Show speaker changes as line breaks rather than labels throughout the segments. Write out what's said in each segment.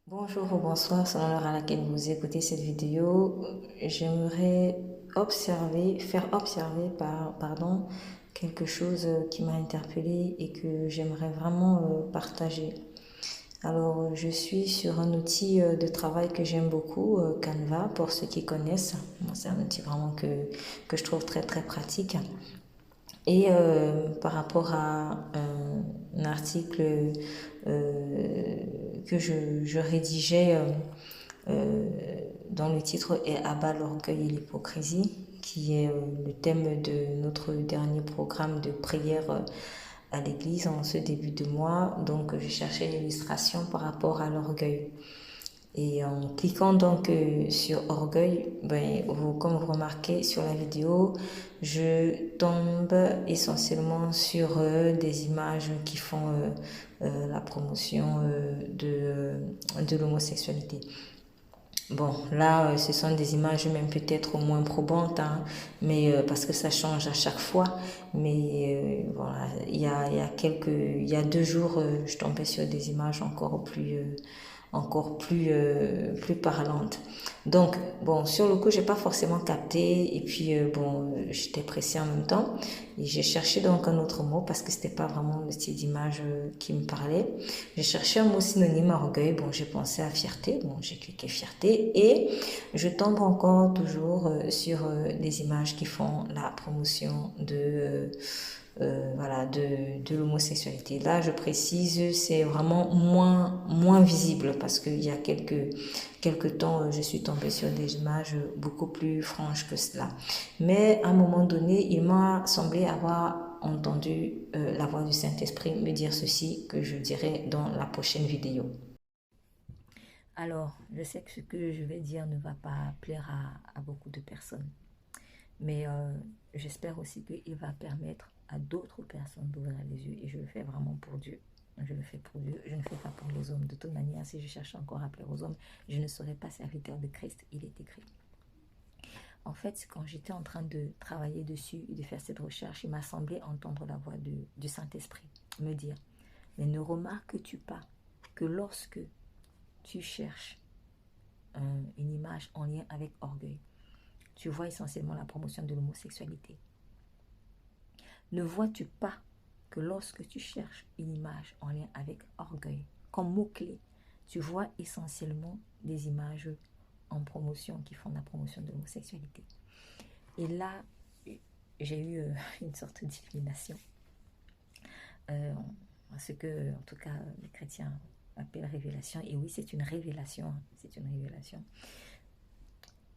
Bonjour ou bonsoir, selon l'heure à laquelle vous écoutez cette vidéo. J'aimerais faire observer quelque chose qui m'a interpellée et que j'aimerais vraiment partager. Alors, je suis sur un outil de travail que j'aime beaucoup, Canva, pour ceux qui connaissent. Moi, c'est un outil vraiment que je trouve très très pratique. Et par rapport à un article euh, que je rédigeais euh, dont le titre est Abat l'orgueil et l'hypocrisie, qui est le thème de notre dernier programme de prière à l'église en ce début de mois. Donc, je cherchais une illustration par rapport à l'orgueil. Et en cliquant donc sur orgueil, comme vous remarquez sur la vidéo, je tombe essentiellement sur des images qui font la promotion de l'homosexualité. Bon, là, ce sont des images même peut-être moins probantes, hein, mais parce que ça change à chaque fois. Mais voilà, il y a 2 jours, je tombais sur des images plus parlantes. Donc, bon, sur le coup, j'ai pas forcément capté, et puis j'étais pressée en même temps, et j'ai cherché donc un autre mot parce que c'était pas vraiment le style d'image qui me parlait. J'ai cherché un mot synonyme à orgueil. Bon, j'ai pensé à fierté. Bon, j'ai cliqué fierté et je tombe encore toujours sur des images qui font la promotion de l'homosexualité. Là, je précise, c'est vraiment moins visible parce qu'il y a quelques temps, je suis tombée sur des images beaucoup plus franches que cela. Mais à un moment donné, il m'a semblé avoir entendu la voix du Saint-Esprit me dire ceci que je dirai dans la prochaine vidéo. Alors, je sais que ce que je vais dire ne va pas plaire à beaucoup de personnes, mais j'espère aussi qu'il va permettre à d'autres personnes d'ouvrir les yeux et je le fais vraiment pour Dieu. Je le fais pour Dieu, je ne fais pas pour les hommes. De toute manière, si je cherche encore à plaire aux hommes, je ne serai pas serviteur de Christ, il est écrit. En fait, quand j'étais en train de travailler dessus et de faire cette recherche, il m'a semblé entendre la voix du Saint-Esprit me dire, mais ne remarques-tu pas que lorsque tu cherches une image en lien avec orgueil, tu vois essentiellement la promotion de l'homosexualité. Ne vois-tu pas que lorsque tu cherches une image en lien avec orgueil, comme mot-clé, tu vois essentiellement des images en promotion qui font la promotion de l'homosexualité. Et là, j'ai eu une sorte d'illumination. Ce que, en tout cas, les chrétiens appellent révélation. Et oui, c'est une révélation. C'est une révélation.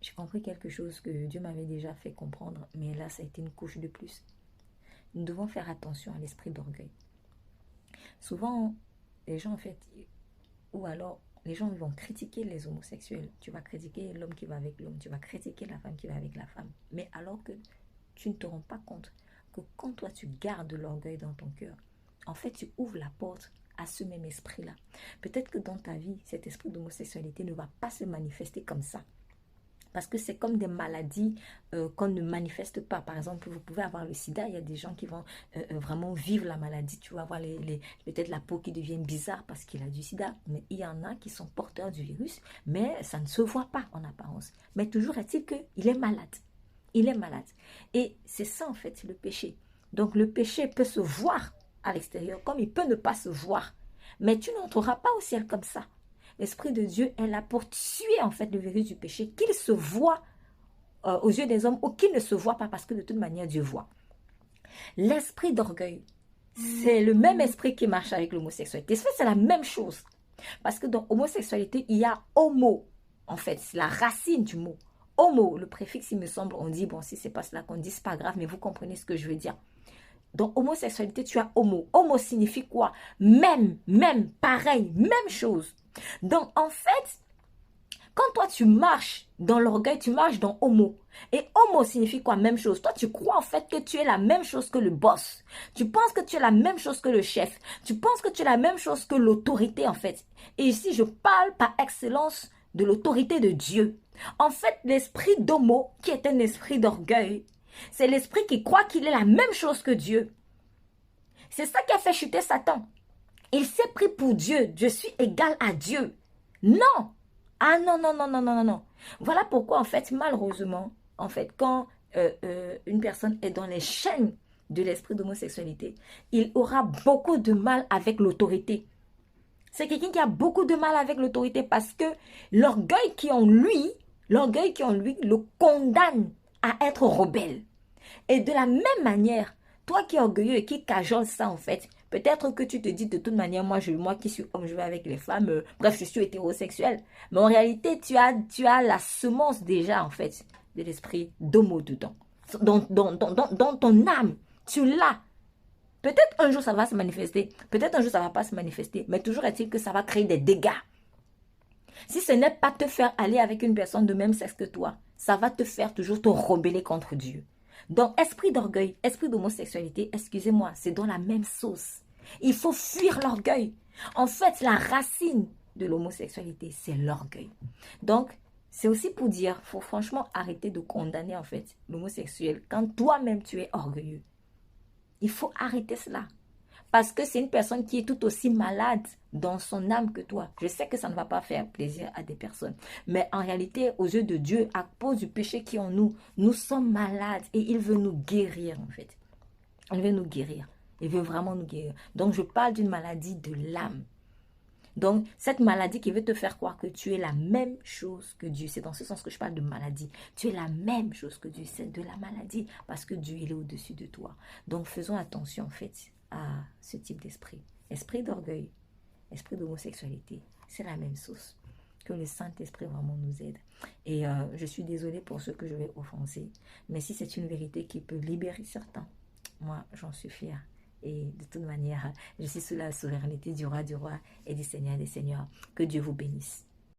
J'ai compris quelque chose que Dieu m'avait déjà fait comprendre, mais là, ça a été une couche de plus. Nous devons faire attention à l'esprit d'orgueil. Souvent, les gens, en fait, ou alors, les gens vont critiquer les homosexuels. Tu vas critiquer l'homme qui va avec l'homme, tu vas critiquer la femme qui va avec la femme. Mais alors que tu ne te rends pas compte que quand toi, tu gardes l'orgueil dans ton cœur, en fait, tu ouvres la porte à ce même esprit-là. Peut-être que dans ta vie, cet esprit d'homosexualité ne va pas se manifester comme ça. Parce que c'est comme des maladies qu'on ne manifeste pas. Par exemple, vous pouvez avoir le sida, il y a des gens qui vont vraiment vivre la maladie. Tu vas avoir peut-être la peau qui devient bizarre parce qu'il a du sida. Mais il y en a qui sont porteurs du virus, mais ça ne se voit pas en apparence. Mais toujours est-il qu'il est malade. Il est malade. Et c'est ça en fait le péché. Donc le péché peut se voir à l'extérieur comme il peut ne pas se voir. Mais tu n'entreras pas au ciel comme ça. L'Esprit de Dieu est là pour tuer en fait le virus du péché, qu'il se voit aux yeux des hommes ou qu'il ne se voit pas parce que de toute manière Dieu voit. L'esprit d'orgueil, c'est le même esprit qui marche avec l'homosexualité. C'est la même chose. Parce que dans homosexualité, il y a homo. En fait, c'est la racine du mot. Homo, le préfixe, il me semble, on dit, bon, si c'est pas cela qu'on dit, c'est pas grave, mais vous comprenez ce que je veux dire. Dans homosexualité, tu as homo. Homo signifie quoi? Même, pareil, même chose. Donc, en fait, quand toi, tu marches dans l'orgueil, tu marches dans homo. Et homo signifie quoi? Même chose. Toi, tu crois en fait que tu es la même chose que le boss. Tu penses que tu es la même chose que le chef. Tu penses que tu es la même chose que l'autorité, en fait. Et ici, je parle par excellence de l'autorité de Dieu. En fait, l'esprit d'homo, qui est un esprit d'orgueil, c'est l'esprit qui croit qu'il est la même chose que Dieu. C'est ça qui a fait chuter Satan. Il s'est pris pour Dieu. Je suis égal à Dieu. Non. Ah non, non, non, non, non, non, non. Voilà pourquoi, en fait, malheureusement, en fait, quand une personne est dans les chaînes de l'esprit d'homosexualité, il aura beaucoup de mal avec l'autorité. C'est quelqu'un qui a beaucoup de mal avec l'autorité parce que l'orgueil qui en lui le condamne à être rebelle. Et de la même manière, toi qui es orgueilleux et qui cajole ça en fait, peut-être que tu te dis de toute manière, moi qui suis homme, je vais avec les femmes, bref, je suis hétérosexuel. Mais en réalité, tu as la semence déjà en fait de l'esprit d'homo dedans. Dans ton âme, tu l'as. Peut-être un jour ça va se manifester, peut-être un jour ça va pas se manifester, mais toujours est-il que ça va créer des dégâts. Si ce n'est pas te faire aller avec une personne de même sexe que toi, ça va te faire toujours te rebeller contre Dieu. Donc, esprit d'orgueil, esprit d'homosexualité, excusez-moi, c'est dans la même sauce. Il faut fuir l'orgueil. En fait, la racine de l'homosexualité, c'est l'orgueil. Donc, c'est aussi pour dire, faut franchement arrêter de condamner en fait l'homosexuel quand toi-même tu es orgueilleux. Il faut arrêter cela. Parce que c'est une personne qui est tout aussi malade dans son âme que toi. Je sais que ça ne va pas faire plaisir à des personnes. Mais en réalité, aux yeux de Dieu, à cause du péché qui est en nous, nous sommes malades et il veut nous guérir en fait. Il veut nous guérir. Il veut vraiment nous guérir. Donc je parle d'une maladie de l'âme. Donc, cette maladie qui veut te faire croire que tu es la même chose que Dieu. C'est dans ce sens que je parle de maladie. Tu es la même chose que Dieu. C'est de la maladie parce que Dieu, il est au-dessus de toi. Donc, faisons attention, en fait, à ce type d'esprit. Esprit d'orgueil, esprit d'homosexualité, c'est la même sauce. Que le Saint-Esprit vraiment nous aide. Et je suis désolée pour ceux que je vais offenser. Mais si c'est une vérité qui peut libérer certains, moi, j'en suis fière. Et de toute manière, je suis sous la souveraineté du roi et du Seigneur des Seigneurs. Que Dieu vous bénisse.